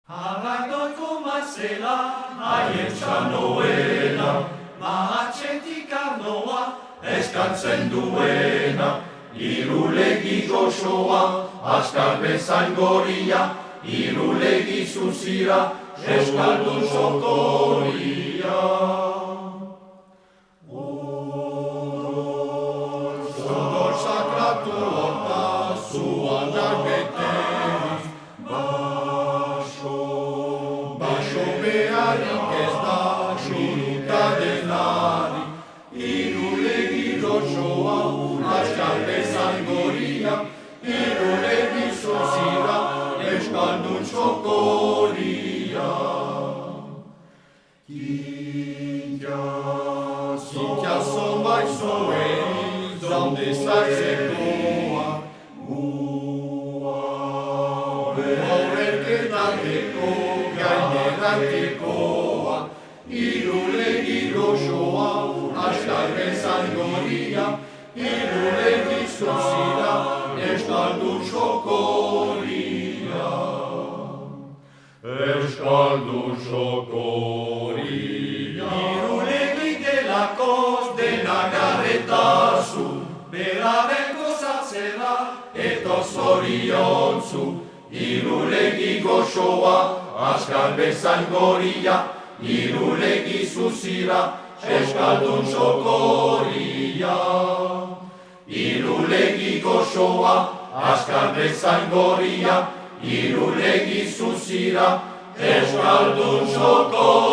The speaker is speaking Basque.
Harragoiko mazela, haien txanoela, mahatxetik arnoa, eskantzen duena, irulegi goxoa, askar bezain goria, irulegi zuzira, eskaldun sokoria. Zondor sakratu horta, zuanak beteriz, Baso beharik ez da, suruta denari, irulegi goxoa, askar bezan goria, irulegi zuzira, eskaldun sokoria. Kintia zonbait zoen, zonde zartzekoa, horreketateko, gaineratikoa, irulegi goxoa, askar bezan goria, irulegi zuzira, eskaldun sokoria. Eskaldun sokoria. Irulegi delakoz dena garretazu, beraren gozatzera eto zoriontzu. Irulegi goxoa, askar bezan goria, irulegi zuzira, eskaldun sokoria. Irulegi goxoa, askar bezan goria, irulegi zuzira, eskaldun sokoria.